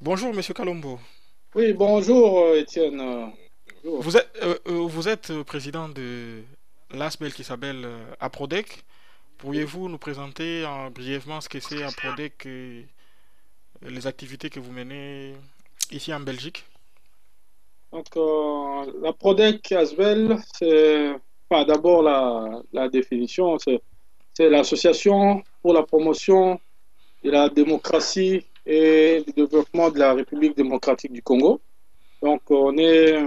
Bonjour, Monsieur Kalombo. Oui, bonjour Étienne. Bonjour. Vous êtes président de l'ASBEL qui s'appelle APRODEC. Pourriez-vous nous présenter brièvement ce que c'est APRODEC et les activités que vous menez ici en Belgique? Donc, la Prodec Asbel, c'est enfin, d'abord la définition, c'est l'association pour la promotion de la démocratie et du développement de la République démocratique du Congo. Donc, on est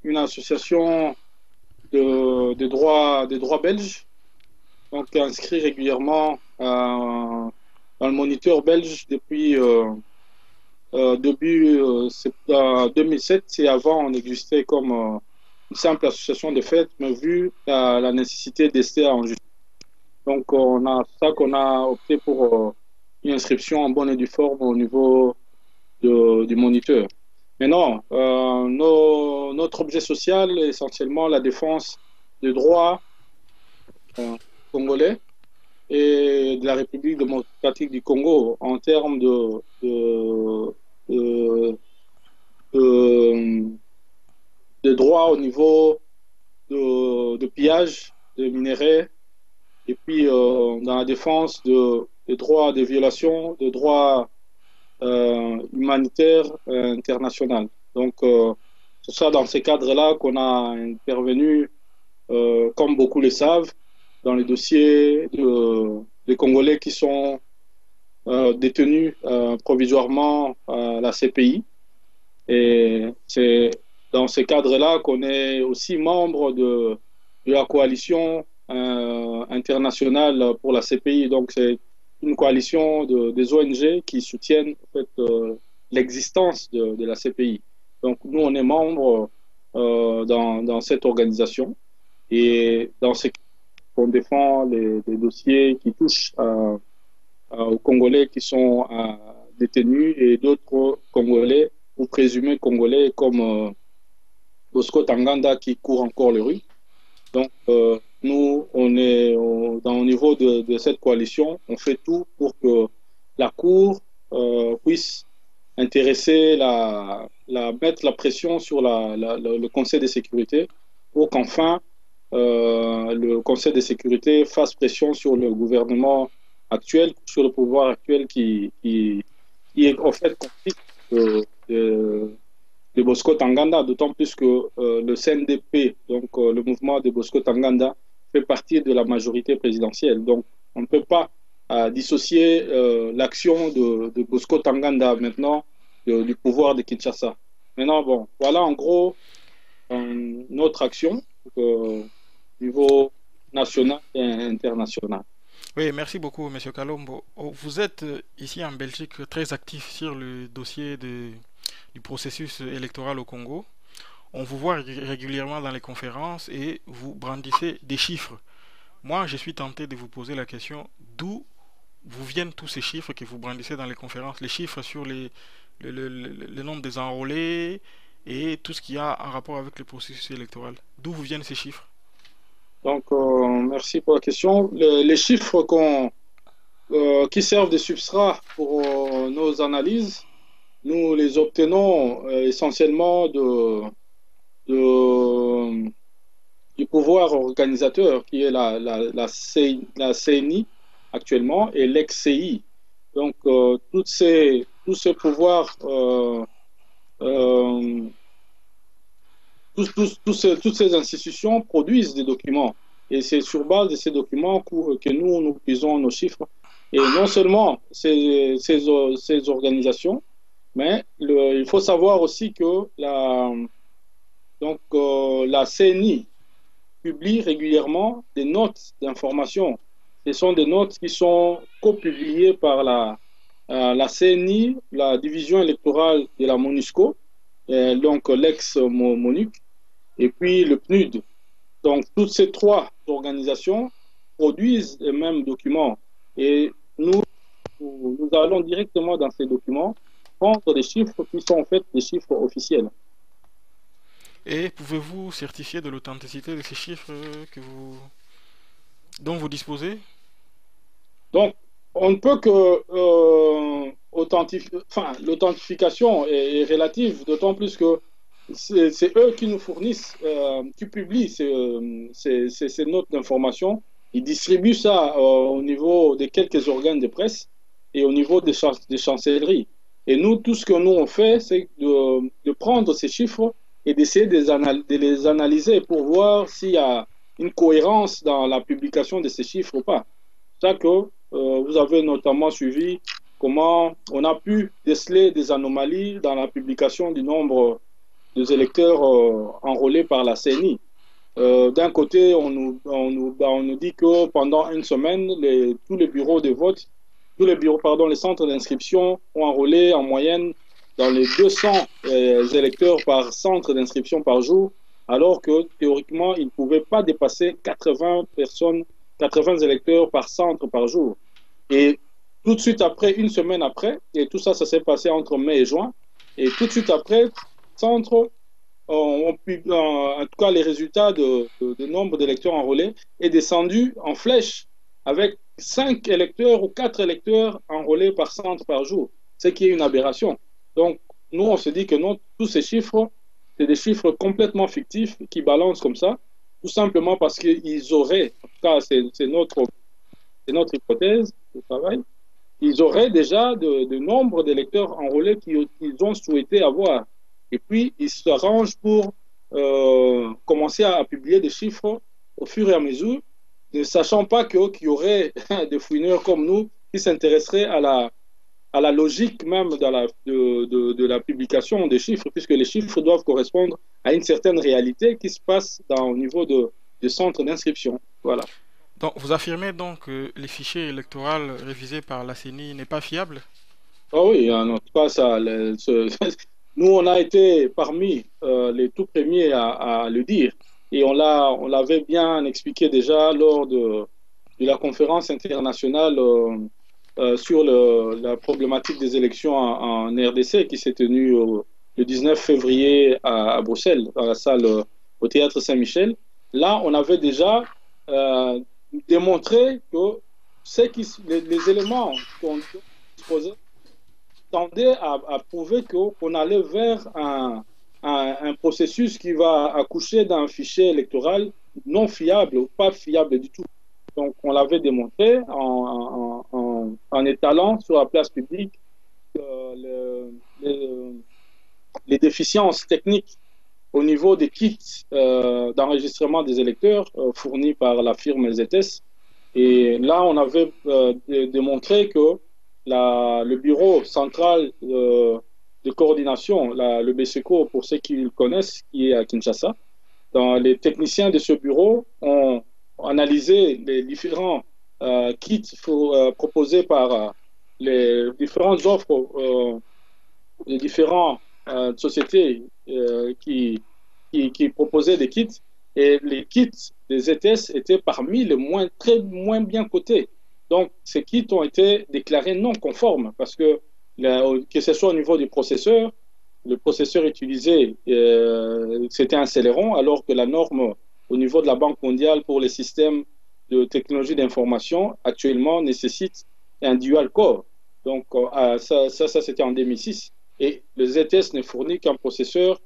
une association des droits belges, donc inscrit régulièrement dans le moniteur belge depuis 2007 et avant, on existait comme une simple association de fêtes, mais vu la nécessité d'ester en justice. Donc, on a ça qu'on a opté pour une inscription en bonne et due forme au niveau du moniteur. Mais non, notre objet social est essentiellement la défense des droits euh, congolais et de la République démocratique du Congo en termes de, de, de droits au niveau de pillage de minerais et puis dans la défense des droits, des violations de droits humanitaires internationaux. Donc, c'est ça dans ces cadres-là qu'on a intervenu, comme beaucoup le savent, dans les dossiers des Congolais qui sont détenus provisoirement à la CPI. Et c'est dans ce cadre-là qu'on est aussi membre de la coalition internationale pour la CPI. Donc, c'est une coalition des ONG qui soutiennent en fait, l'existence de la CPI. Donc, nous, on est membre dans cette organisation. Et dans ce cas, on défend les dossiers qui touchent aux Congolais qui sont détenus et d'autres Congolais ou présumés Congolais comme Bosco Tanganda qui court encore les rues. Donc, nous, on est au niveau de cette coalition, on fait tout pour que la Cour puisse intéresser, mettre la pression sur le Conseil de sécurité pour qu'enfin le Conseil de sécurité fasse pression sur le gouvernement actuel, sur le pouvoir actuel qui est en fait complice de Bosco Tanganda, d'autant plus que le CNDP, donc le mouvement de Bosco Tanganda, fait partie de la majorité présidentielle. Donc, on ne peut pas dissocier l'action de Bosco Tanganda maintenant du pouvoir de Kinshasa. Maintenant, bon, voilà en gros notre action au niveau national et international. Oui, merci beaucoup, Monsieur Kalombo. Oh, vous êtes ici en Belgique très actif sur le dossier du processus électoral au Congo. On vous voit régulièrement dans les conférences et vous brandissez des chiffres. Moi, je suis tenté de vous poser la question d'où vous viennent tous ces chiffres que vous brandissez dans les conférences, les chiffres sur le nombre des enrôlés et tout ce qui a un rapport avec le processus électoral. D'où vous viennent ces chiffres? Donc, merci pour la question. Les chiffres qui servent de substrat pour nos analyses, nous les obtenons essentiellement de- du pouvoir organisateur qui est la CNI actuellement et l'ex-CI. Donc, tous ces pouvoirs, euh, toutes ces institutions produisent des documents. Et c'est sur base de ces documents que nous puisons nos chiffres. Et non seulement ces organisations, mais il faut savoir aussi que la CNI publie régulièrement des notes d'information. Ce sont des notes qui sont copubliées par la CNI, la division électorale de la MONUSCO, donc l'ex-MONUC, et puis le PNUD. Donc, toutes ces trois organisations produisent les mêmes documents. Et nous allons directement dans ces documents prendre des chiffres qui sont en fait des chiffres officiels. Et pouvez-vous certifier de l'authenticité de ces chiffres dont vous disposez? Donc, on ne peut que l'authentification est relative, d'autant plus que c'est eux qui nous fournissent, qui publient ces notes d'information. Ils distribuent ça au niveau de quelques organes de presse et au niveau des chancelleries. Et nous, tout ce que nous on fait, c'est de prendre ces chiffres et d'essayer de les analyser pour voir s'il y a une cohérence dans la publication de ces chiffres ou pas. C'est ça que vous avez notamment suivi comment on a pu déceler des anomalies dans la publication du nombre des électeurs enrôlés par la CNI. D'un côté, on nous dit que pendant une semaine, tous les bureaux de vote, les centres d'inscription ont enrôlé en moyenne dans les 200 électeurs par centre d'inscription par jour, alors que théoriquement, ils ne pouvaient pas dépasser 80 électeurs par centre par jour. Et tout de suite après, une semaine après, et tout ça, ça s'est passé entre mai et juin, et tout de suite après, centre en tout cas les résultats de nombre d'électeurs enrôlés est descendu en flèche avec 5 électeurs ou 4 électeurs enrôlés par centre par jour, ce qui est une aberration. Donc, nous, on se dit que non, tous ces chiffres, c'est des chiffres complètement fictifs qui balancent comme ça, tout simplement parce qu'ils auraient, en tout cas, c'est notre hypothèse de travail, ils auraient déjà de nombre d'électeurs enrôlés qu'ils ont souhaité avoir. Et puis, ils s'arrangent pour commencer à publier des chiffres au fur et à mesure, ne sachant pas qu'il y aurait des fouineurs comme nous qui s'intéresseraient à la logique même de la publication des chiffres, puisque les chiffres doivent correspondre à une certaine réalité qui se passe au niveau de centres d'inscription. Voilà. Donc, vous affirmez donc que les fichiers électoraux révisés par la CENI n'est pas fiable? Ah oui, en tout cas, nous, on a été parmi les tout premiers à le dire. Et on l'avait bien expliqué déjà lors de la conférence internationale sur la problématique des élections en RDC qui s'est tenue le 19 février à Bruxelles, dans la salle au Théâtre Saint-Michel. Là, on avait déjà démontré que les éléments qu'on disposait tendait à prouver qu'on allait vers un processus qui va accoucher d'un fichier électoral non fiable ou pas fiable du tout. Donc, on l'avait démontré en étalant sur la place publique les déficiences techniques au niveau des kits d'enregistrement des électeurs fournis par la firme ZS. Et là, on avait démontré que le bureau central de coordination, le BCCO, pour ceux qui le connaissent, qui est à Kinshasa, les techniciens de ce bureau ont analysé les différents kits proposés par les différentes offres des différentes sociétés qui proposaient des kits. Et les kits des ETS étaient parmi les très moins bien cotés. Donc, ces kits ont été déclarés non conformes parce que ce soit au niveau du processeur, le processeur utilisé, c'était un Celeron, alors que la norme au niveau de la Banque mondiale pour les systèmes de technologie d'information actuellement nécessite un dual core. Donc, ça c'était en 2006. Et le ZTS ne fournit qu'un processeur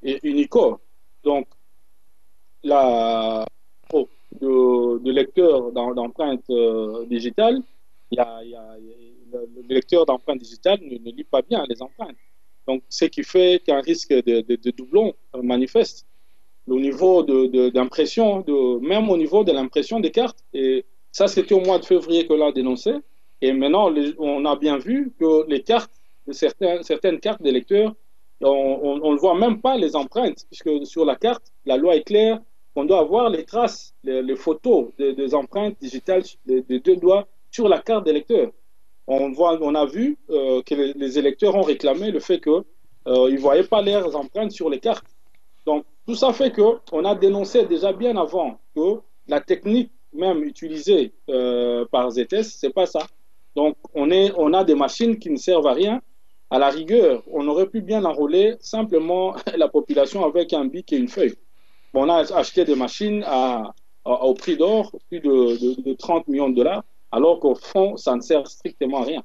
unicore. Donc, de lecteur d'empreintes digitales, le lecteur d'empreintes digitales ne lit pas bien les empreintes. Donc, ce qui fait qu'un risque de doublon manifeste au niveau d'impression, même au niveau de l'impression des cartes. Et ça, c'était au mois de février que l'on a dénoncé. Et maintenant, on a bien vu que les cartes, certaines cartes des lecteurs, on ne voit même pas les empreintes, puisque sur la carte, la loi est claire, on doit avoir les traces, les photos des empreintes digitales des deux doigts sur la carte des lecteurs. On a vu que les électeurs ont réclamé le fait qu'ils ne voyaient pas leurs empreintes sur les cartes. Donc, tout ça fait qu'on a dénoncé déjà bien avant que la technique même utilisée par ZS, ce n'est pas ça. Donc, on a des machines qui ne servent à rien. À la rigueur, on aurait pu bien enrôler simplement la population avec un bic et une feuille. On a acheté des machines au prix d'or, plus de 30 millions de dollars, alors qu'au fond, ça ne sert strictement à rien.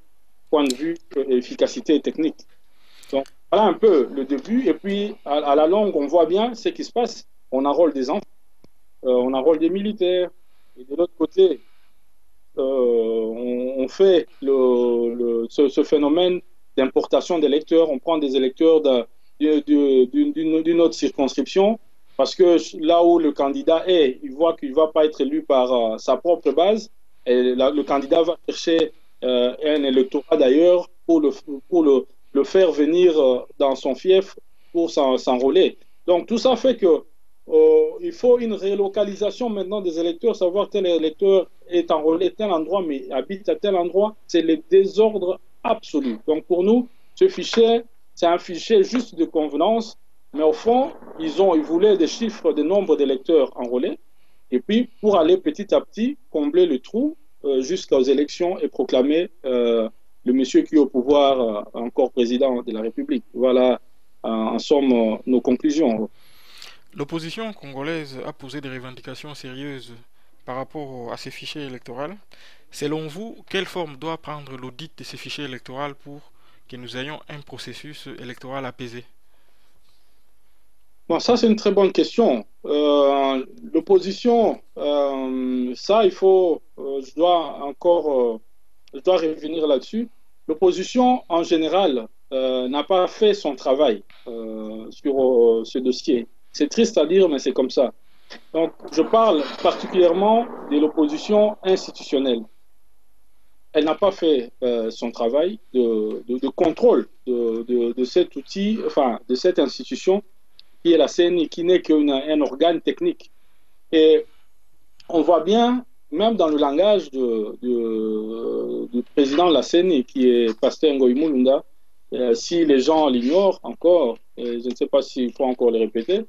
point de vue efficacité technique. Donc, voilà un peu le début. Et puis, à la longue, on voit bien ce qui se passe. On enrôle des enfants, on enrôle des militaires. Et de l'autre côté, on fait ce phénomène d'importation d'électeurs. On prend des électeurs d'une autre circonscription parce que là où le candidat est, il voit qu'il ne va pas être élu par sa propre base. Et là, le candidat va chercher un électorat d'ailleurs pour le faire venir dans son fief pour s'enrôler. Donc tout ça fait que il faut une relocalisation maintenant des électeurs, savoir tel électeur est enrôlé à tel endroit mais habite à tel endroit. C'est le désordre absolu. Donc pour nous, ce fichier, c'est un fichier juste de convenance, mais au fond, ils voulaient des chiffres de nombre d'électeurs enrôlés, et puis pour aller petit à petit combler le trou jusqu'aux élections et proclamer le monsieur qui est au pouvoir encore président de la République. Voilà en somme nos conclusions. L'opposition congolaise a posé des revendications sérieuses par rapport à ces fichiers électoraux. Selon vous, quelle forme doit prendre l'audit de ces fichiers électoraux pour que nous ayons un processus électoral apaisé? Bon, ça c'est une très bonne question. L'opposition, ça il faut, je dois revenir là-dessus. L'opposition en général n'a pas fait son travail sur ce dossier. C'est triste à dire, mais c'est comme ça. Donc, je parle particulièrement de l'opposition institutionnelle. Elle n'a pas fait son travail de contrôle de cet outil, enfin, de cette institution qui est la CENI, qui n'est qu'un organe technique. Et on voit bien, même dans le langage du président de la CENI, qui est Pasteur Ngoï Mulunda, si les gens l'ignorent encore, je ne sais pas s'il faut encore le répéter,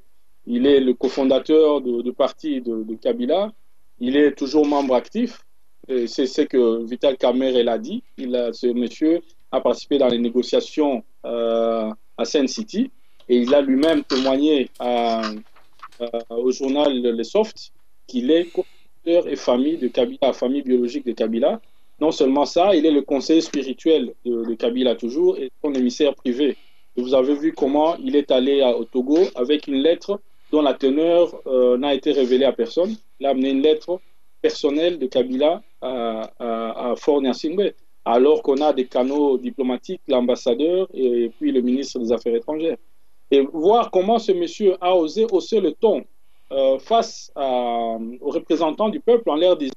il est le cofondateur du parti de Kabila, il est toujours membre actif, c'est ce que Vital Kamerhe l'a dit, ce monsieur a participé dans les négociations à Sen City, et il a lui-même témoigné au journal Le Soft qu'il est cofondateur et famille de Kabila, famille biologique de Kabila. Non seulement ça, il est le conseiller spirituel de Kabila toujours et son émissaire privé. Et vous avez vu comment il est allé au Togo avec une lettre dont la teneur n'a été révélée à personne. Il a amené une lettre personnelle de Kabila à Fort Gnassingbé, alors qu'on a des canaux diplomatiques, l'ambassadeur et puis le ministre des Affaires étrangères. Et voir comment ce monsieur a osé hausser le ton face aux représentants du peuple en leur disant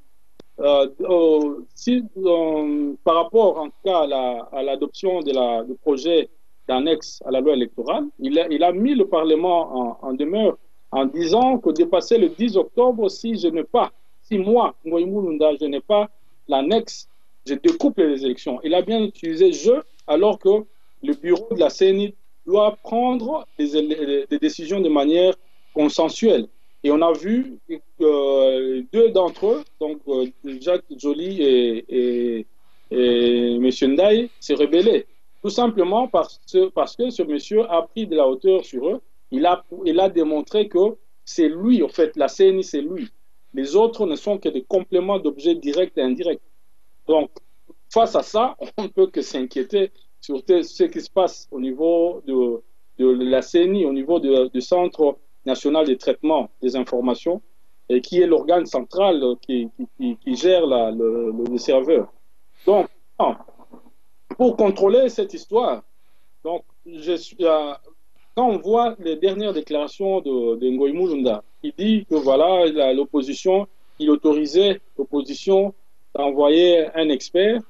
par rapport en tout cas à l'adoption du projet d'annexe à la loi électorale, il a mis le Parlement en demeure en disant que dépasser le 10 octobre, si moi, Ngoï Mulunda, je n'ai pas l'annexe, je découpe les élections. Il a bien utilisé je, alors que le bureau de la CENI doit prendre des décisions de manière consensuelle. Et on a vu deux d'entre eux, donc Jacques Joly et M. Ndaye, se rebeller. Tout simplement parce que ce monsieur a pris de la hauteur sur eux. Il a démontré que c'est lui, en fait, la CENI, c'est lui. Les autres ne sont que des compléments d'objets directs et indirects. Donc, face à ça, on ne peut que s'inquiéter sur ce qui se passe au niveau de la CENI, au niveau du Centre national de traitement des informations, et qui est l'organe central qui gère le serveur. Donc, pour contrôler cette histoire, donc, quand on voit les dernières déclarations de Ngoï Mulunda, il dit que voilà, l'opposition, il autorisait l'opposition à envoyer un expert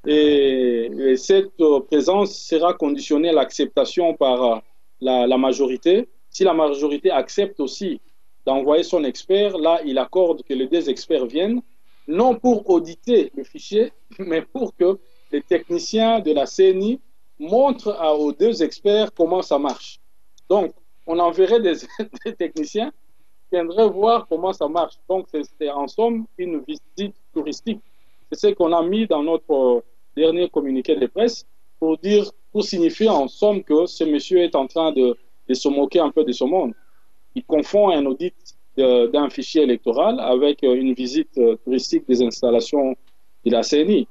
et cette présence sera conditionnée à l'acceptation par la majorité. Si la majorité accepte aussi d'envoyer son expert, là, il accorde que les deux experts viennent, non pour auditer le fichier, mais pour que les techniciens de la CENI montrent aux deux experts comment ça marche. Donc, on enverrait des techniciens qui viendraient voir comment ça marche. Donc, c'est en somme une visite touristique. C'est ce qu'on a mis dans notre dernier communiqué de presse pour signifier en somme que ce monsieur est en train de se moquer un peu de ce monde. Il confond un audit d'un fichier électoral avec une visite touristique des installations de la CENI.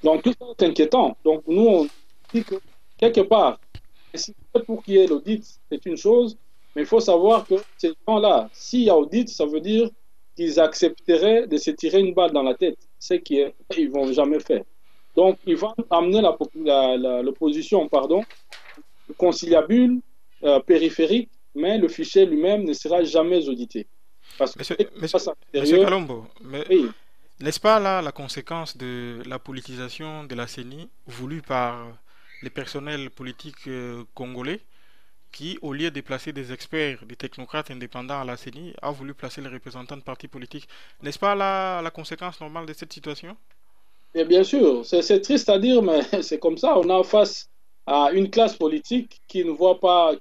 Donc tout ça est inquiétant. Donc nous, on dit que quelque part, si c'est pour qu'il y ait l'audit, c'est une chose, mais il faut savoir que ces gens-là, s'il y a audit, ça veut dire qu'ils accepteraient de se tirer une balle dans la tête, ce qu'ils ne vont jamais faire. Donc, ils vont amener l'opposition, pardon, conciliabule, périphérique, mais le fichier lui-même ne sera jamais audité. Parce que Monsieur, ce qui se monsieur, passe à monsieur l'intérieur, Kalombo, mais oui, n'est-ce pas là la conséquence de la politisation de la CENI voulue par les personnels politiques congolais qui, au lieu de placer des experts, des technocrates indépendants à la CENI, a voulu placer les représentants de partis politiques. N'est-ce pas là la conséquence normale de cette situation? et bien sûr, c'est triste à dire, mais c'est comme ça. On est face à une classe politique qui ne voit pas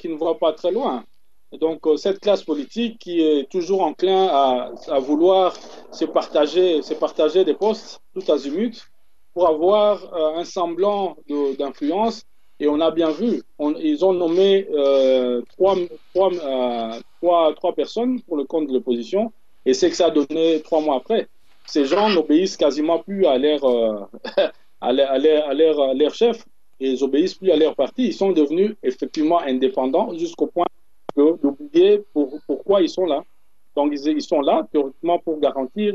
très loin. Et donc, cette classe politique qui est toujours enclin à vouloir se partager des postes tout azimut pour avoir un semblant d'influence. Et on a bien vu, ils ont nommé trois personnes pour le compte de l'opposition. Et c'est que ça a donné 3 mois après. Ces gens n'obéissent quasiment plus à leur chef et ils obéissent plus à leur parti. Ils sont devenus effectivement indépendants jusqu'au point d'oublier pourquoi ils sont là. Donc ils sont là théoriquement pour garantir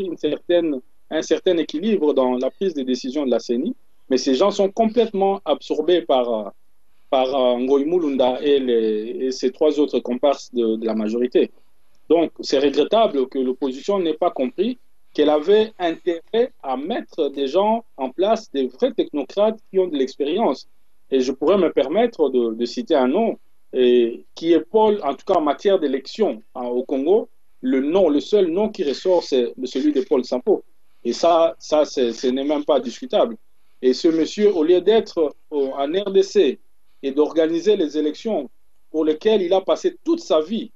un certain équilibre dans la prise de décision de la CENI, mais ces gens sont complètement absorbés par Ngoï Mulunda et ces trois autres comparses de la majorité. Donc, c'est regrettable que l'opposition n'ait pas compris qu'elle avait intérêt à mettre des gens en place, des vrais technocrates qui ont de l'expérience. Et je pourrais me permettre de citer un nom qui est Paul, en tout cas en matière d'élection au Congo, le seul nom qui ressort, c'est celui de Paul Sampo. Et ce n'est même pas discutable. Et ce monsieur, au lieu d'être en RDC et d'organiser les élections pour lesquelles il a passé toute sa vie,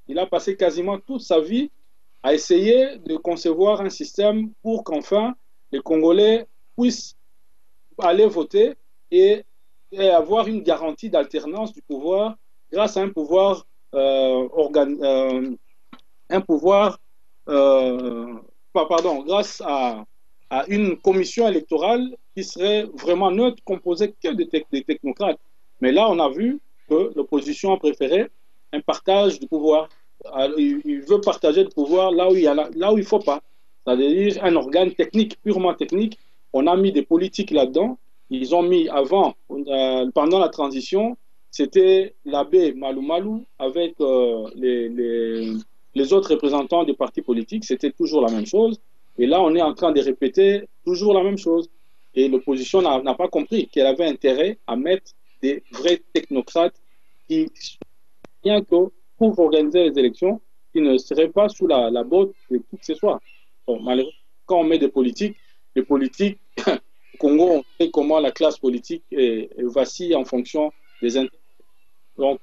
il a passé quasiment toute sa vie à essayer de concevoir un système pour qu'enfin les Congolais puissent aller voter et avoir une garantie d'alternance du pouvoir grâce à un pouvoir grâce à une commission électorale qui serait vraiment neutre, composée que des technocrates. Mais là, on a vu que l'opposition a préféré un partage du pouvoir. Il veut partager le pouvoir là où il ne faut pas. C'est-à-dire un organe technique, purement technique. On a mis des politiques là-dedans. Ils ont mis pendant la transition, c'était l'abbé Malou Malou avec les autres représentants des partis politiques. C'était toujours la même chose. Et là, on est en train de répéter toujours la même chose. Et l'opposition n'a pas compris qu'elle avait intérêt à mettre des vrais technocrates qui, rien que pour organiser les élections, qui ne seraient pas sous la botte de qui que ce soit. Bon, malheureusement, quand on met des politiques, les politiques, au Congo, on sait comment la classe politique vacille en fonction des intérêts. Donc,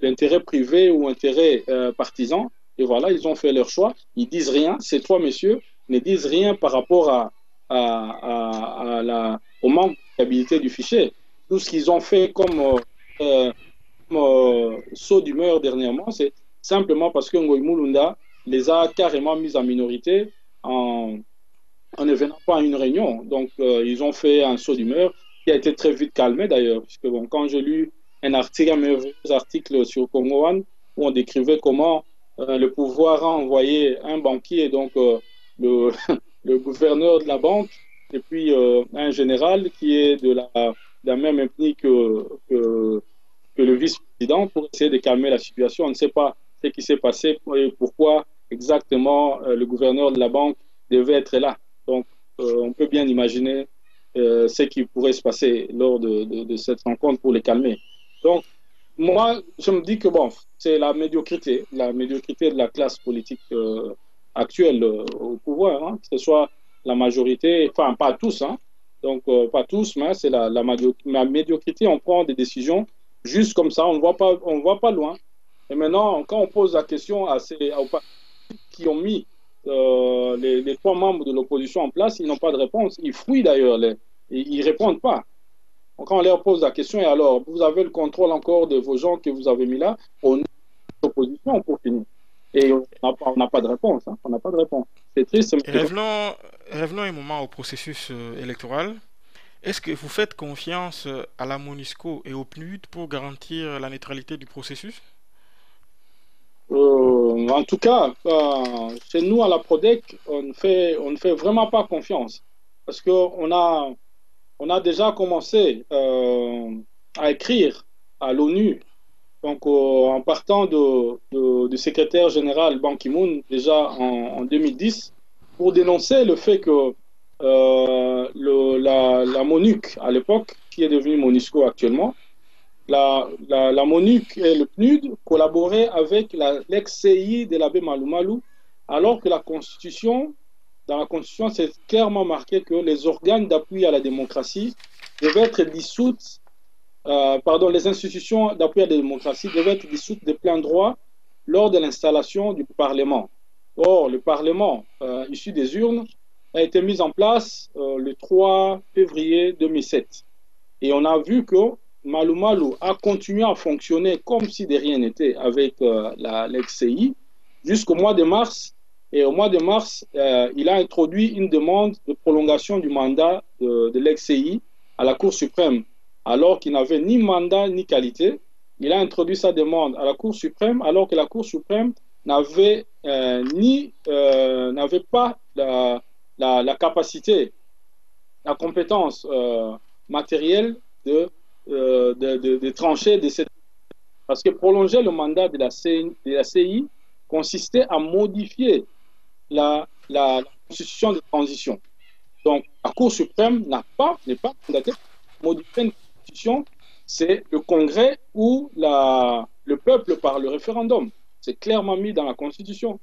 l'intérêt privé ou intérêt partisan, et voilà, ils ont fait leur choix. Ils disent rien. Ces trois messieurs ne disent rien par rapport au manque de fiabilité du fichier. Tout ce qu'ils ont fait comme saut d'humeur dernièrement, c'est simplement parce que Ngoï Mulunda les a carrément mis en minorité en ne venant pas à une réunion. Donc, ils ont fait un saut d'humeur qui a été très vite calmé d'ailleurs, puisque bon, quand j'ai lu un article sur Congo One où on décrivait comment le pouvoir a envoyé un banquier, donc le, le gouverneur de la banque, et puis un général qui est de la même ethnie que le vice-président pour essayer de calmer la situation. On ne sait pas ce qui s'est passé et pourquoi exactement le gouverneur de la banque devait être là. Donc, on peut bien imaginer ce qui pourrait se passer lors de cette rencontre pour les calmer. Donc, moi, je me dis que bon, c'est la médiocrité de la classe politique actuelle au pouvoir, hein, que ce soit la majorité, enfin pas tous, hein, donc pas tous, mais c'est la médiocrité. On prend des décisions juste comme ça, on ne voit pas loin. Et maintenant, quand on pose la question aux partis qui ont mis les trois membres de l'opposition en place, ils n'ont pas de réponse. Ils fouillent d'ailleurs, ils ne répondent pas. Donc, quand on leur pose la question, et alors, vous avez le contrôle encore de vos gens que vous avez mis là, on est en opposition pour finir. Et on n'a pas de réponse. Hein, on n'a pas de réponse. C'est triste. Revenons un moment au processus électoral. Est-ce que vous faites confiance à la MONUSCO et au PNUD pour garantir la neutralité du processus? En tout cas, chez nous à la PRODEC, on ne fait vraiment pas confiance parce on a déjà commencé à écrire à l'ONU, donc en partant du secrétaire général Ban Ki-moon déjà en 2010 pour dénoncer le fait que la MONUC à l'époque, qui est devenue MONUSCO actuellement, la MONUC et le PNUD collaboraient avec l'ex-CI de l'abbé Malou Malou, alors que dans la Constitution, c'est clairement marqué que les organes d'appui à la démocratie devaient être dissoutes, les institutions d'appui à la démocratie devaient être dissoutes de plein droit lors de l'installation du Parlement. Or, le Parlement, issu des urnes, a été mis en place le 3 février 2007. Et on a vu que Malou Malou a continué à fonctionner comme si de rien n'était avec l'ex-CI jusqu'au mois de mars. Et au mois de mars, il a introduit une demande de prolongation du mandat de l'ex-CI à la Cour suprême, alors qu'il n'avait ni mandat ni qualité. Il a introduit sa demande à la Cour suprême, alors que la Cour suprême n'avait pas la capacité, la compétence matérielle de trancher de cette. Parce que prolonger le mandat de la CI consistait à modifier la constitution de transition. Donc, la Cour suprême n'est pas mandatée pour modifier une constitution, c'est le Congrès ou le peuple par le référendum. C'est clairement mis dans la Constitution.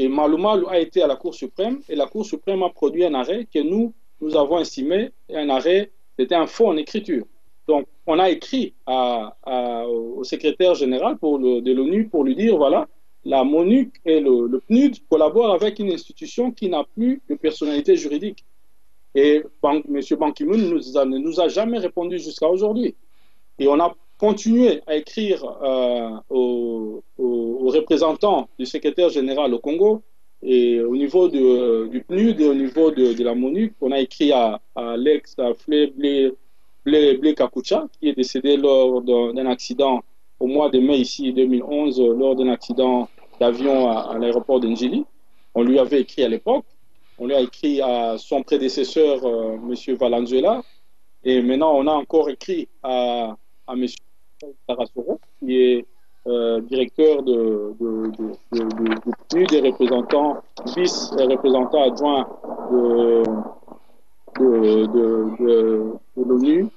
Et Malou Malou a été à la Cour suprême et la Cour suprême a produit un arrêt que nous avons estimé un arrêt, c'était un faux en écriture. Donc, on a écrit au secrétaire général de l'ONU pour lui dire, voilà, la MONUC et le PNUD collaborent avec une institution qui n'a plus de personnalité juridique. Et M. Ban Ki-moon ne nous a jamais répondu jusqu'à aujourd'hui. Et on a continué à écrire aux représentants du secrétaire général au Congo et au niveau du PNUD et au niveau de la MONUC. On a écrit à Blé Kakucha, qui est décédé lors d'un accident au mois de mai ici 2011, lors d'un accident d'avion à l'aéroport d'Njili. On lui avait écrit à l'époque. On lui a écrit à son prédécesseur, M. Valenzuela. Et maintenant, on a encore écrit à M. Tarasoro, qui est directeur du PNUD des représentants, vice-représentant adjoint de l'ONU,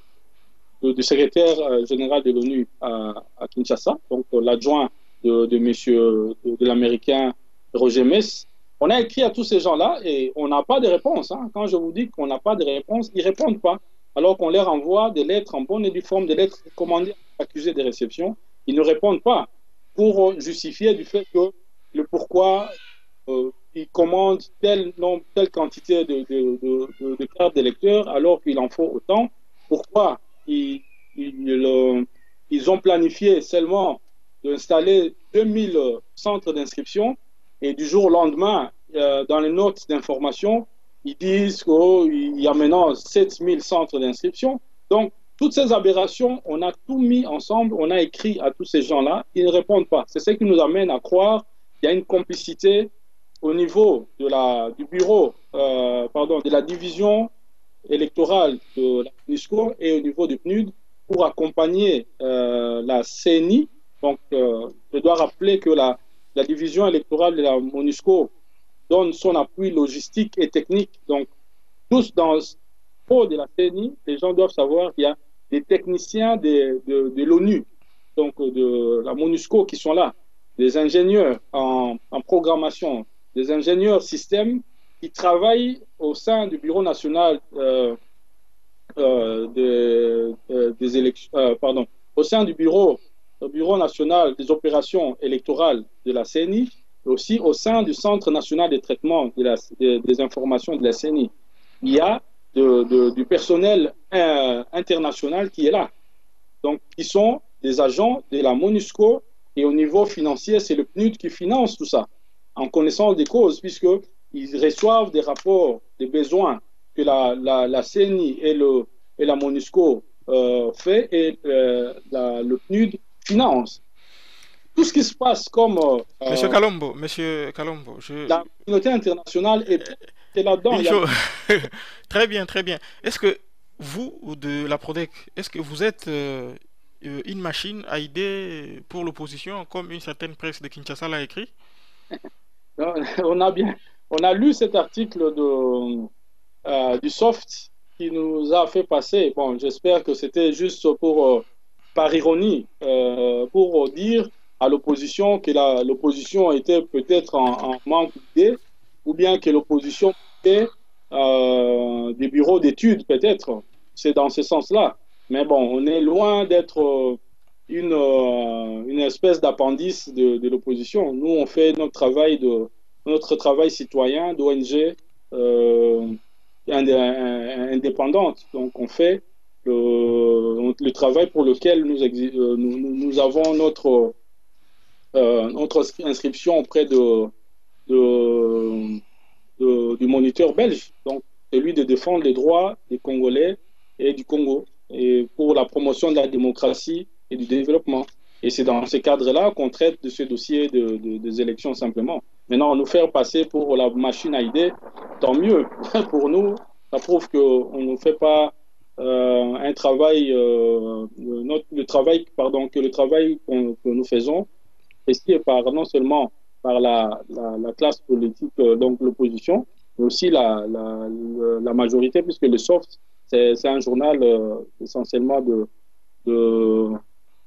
du secrétaire général de l'ONU à Kinshasa, donc l'adjoint de l'américain Roger Mess. On a écrit à tous ces gens-là et on n'a pas de réponse. Hein. Quand je vous dis qu'on n'a pas de réponse, ils ne répondent pas. Alors qu'on leur envoie des lettres en bonne et due forme, des lettres recommandées accusées de réception, ils ne répondent pas pour justifier du fait que le pourquoi ils commandent telle quantité de cartes d'électeurs alors qu'il en faut autant. Pourquoi ils ont planifié seulement d'installer 2000 centres d'inscription et du jour au lendemain, dans les notes d'information, ils disent qu'il y a maintenant 7000 centres d'inscription. Donc, toutes ces aberrations, on a tout mis ensemble, on a écrit à tous ces gens-là, ils ne répondent pas. C'est ce qui nous amène à croire qu'il y a une complicité au niveau du bureau, de la division électorale de la MONUSCO et au niveau du PNUD pour accompagner la CENI. Donc, je dois rappeler que la division électorale de la MONUSCO donne son appui logistique et technique. Donc, tous dans le pot de la CENI, les gens doivent savoir qu'il y a des techniciens de l'ONU, donc de la MONUSCO qui sont là, des ingénieurs en programmation, des ingénieurs système qui travaillent au sein du Bureau national des élections, au sein du Bureau national des opérations électorales de la CENI, et aussi au sein du Centre national de traitement des informations de la CENI. Il y a du personnel international qui est là. Donc, ils sont des agents de la MONUSCO et au niveau financier, c'est le PNUD qui finance tout ça, en connaissance des causes, puisqu'ils reçoivent des rapports des besoins que la CENI et et la MONUSCO fait et le PNUD finance. Tout ce qui se passe comme Monsieur Kalombo, la communauté internationale est là-dedans. une chose, très bien, très bien. Est-ce que vous, de la Prodec, est-ce que vous êtes une machine à idées pour l'opposition, comme une certaine presse de Kinshasa l'a écrit? On a bien, on a lu cet article du Soft qui nous a fait passer. Bon, j'espère que c'était juste par ironie, pour dire à l'opposition que l'opposition était peut-être en manque d'idées, ou bien que l'opposition était des bureaux d'études, peut-être. C'est dans ce sens-là. Mais bon, on est loin d'être une espèce d'appendice de l'opposition. Nous, on fait notre travail citoyen d'ONG indépendante. Donc, on fait le travail pour lequel nous avons notre inscription auprès du moniteur belge. Donc, celui de défendre les droits des Congolais et du Congo, et pour la promotion de la démocratie et du développement. Et c'est dans ce cadre-là qu'on traite de ce dossier des élections simplement. Maintenant, nous faire passer pour la machine à idées, tant mieux pour nous. Ça prouve qu'on ne fait pas un travail, le travail que nous faisons, et par non seulement par la classe politique, donc l'opposition, mais aussi la majorité, puisque le Soft, c'est un journal essentiellement de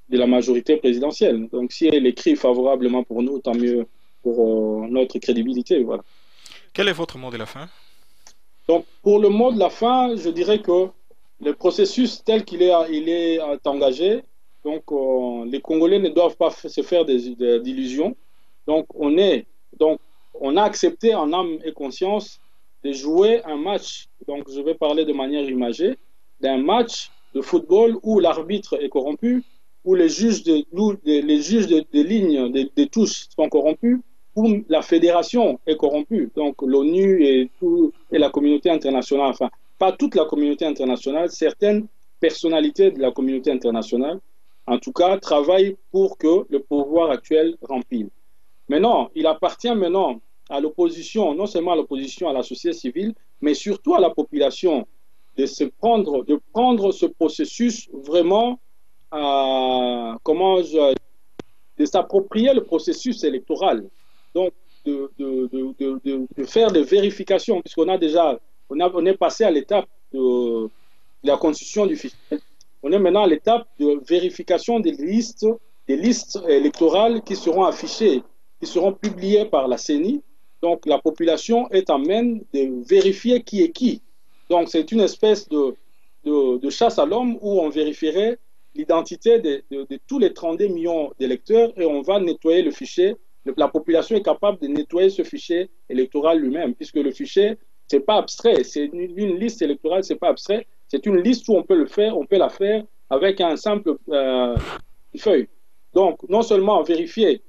la majorité présidentielle. Donc, si elle écrit favorablement pour nous, tant mieux pour notre crédibilité. Voilà. Quel est votre mot de la fin? Donc, pour le mot de la fin, je dirais que le processus tel qu'il est engagé, donc les Congolais ne doivent pas se faire d'illusions. Donc, on a accepté en âme et conscience de jouer un match. Donc, je vais parler de manière imagée d'un match de football où l'arbitre est corrompu, où les juges de lignes, des touches sont corrompus, où la fédération est corrompue. Donc, l'ONU et la communauté internationale, enfin, pas toute la communauté internationale, certaines personnalités de la communauté internationale, en tout cas, travaillent pour que le pouvoir actuel rempile. Maintenant, il appartient maintenant à l'opposition, non seulement à l'opposition, à la société civile, mais surtout à la population, de prendre ce processus vraiment, de s'approprier le processus électoral. Donc, de faire des vérifications, puisqu'on a déjà, on est passé à l'étape de la constitution du fichier. On est maintenant à l'étape de vérification des listes électorales qui seront affichées, qui seront publiées par la CENI. Donc, la population est en même de vérifier qui est qui. Donc, c'est une espèce de chasse à l'homme où on vérifierait l'identité de tous les 32 millions d'électeurs et on va nettoyer le fichier. La population est capable de nettoyer ce fichier électoral lui-même, puisque le fichier, c'est pas abstrait. C'est une liste électorale, c'est pas abstrait. C'est une liste où on peut la faire avec un simple feuille. Donc, non seulement vérifier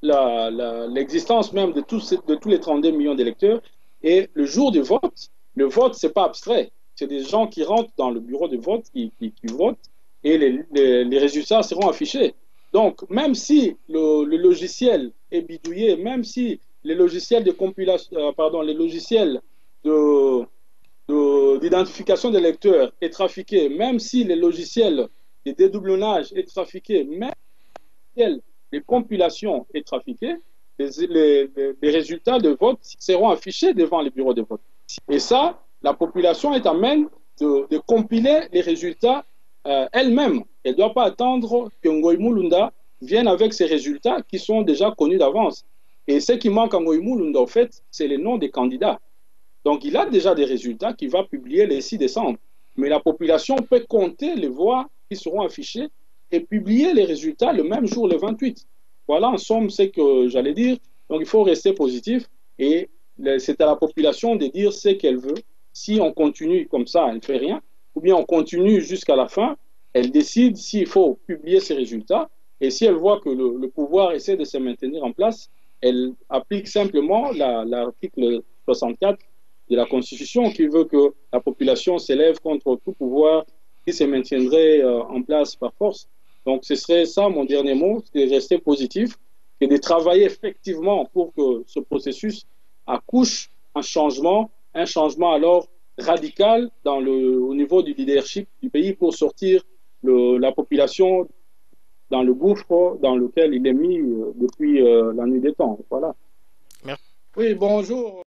l'existence même de tous les 32 millions d'électeurs, et le jour du vote, le vote, c'est pas abstrait. C'est des gens qui rentrent dans le bureau de vote, qui votent, et les résultats seront affichés. Donc, même si le logiciel est bidouillé, même si les logiciels de compilation, les logiciels d'identification des lecteurs est trafiqué, même si les logiciels de dédoublonnage est trafiqué, même si les compilations est trafiqué, les résultats de vote seront affichés devant les bureaux de vote. Et ça, la population est amène de compiler les résultats elle-même. Elle ne doit pas attendre que Ngoïmou Lunda vienne avec ses résultats qui sont déjà connus d'avance. Et ce qui manque à Ngoïmou Lunda, en fait, c'est les noms des candidats. Donc, il a déjà des résultats qu'il va publier le 6 décembre. Mais la population peut compter les voix qui seront affichées et publier les résultats le même jour, le 28. Voilà, en somme, ce que j'allais dire. Donc, il faut rester positif et c'est à la population de dire ce qu'elle veut. Si on continue comme ça, elle ne fait rien, ou bien on continue jusqu'à la fin, elle décide s'il faut publier ses résultats, et si elle voit que le pouvoir essaie de se maintenir en place, elle applique simplement l'article 64 de la Constitution qui veut que la population s'élève contre tout pouvoir qui se maintiendrait en place par force. Donc, ce serait ça mon dernier mot, c'est de rester positif et de travailler effectivement pour que ce processus accouche un changement alors radical au niveau du leadership du pays pour sortir la population dans le gouffre dans lequel il est mis depuis la nuit des temps. Voilà. Merci. Oui, bonjour.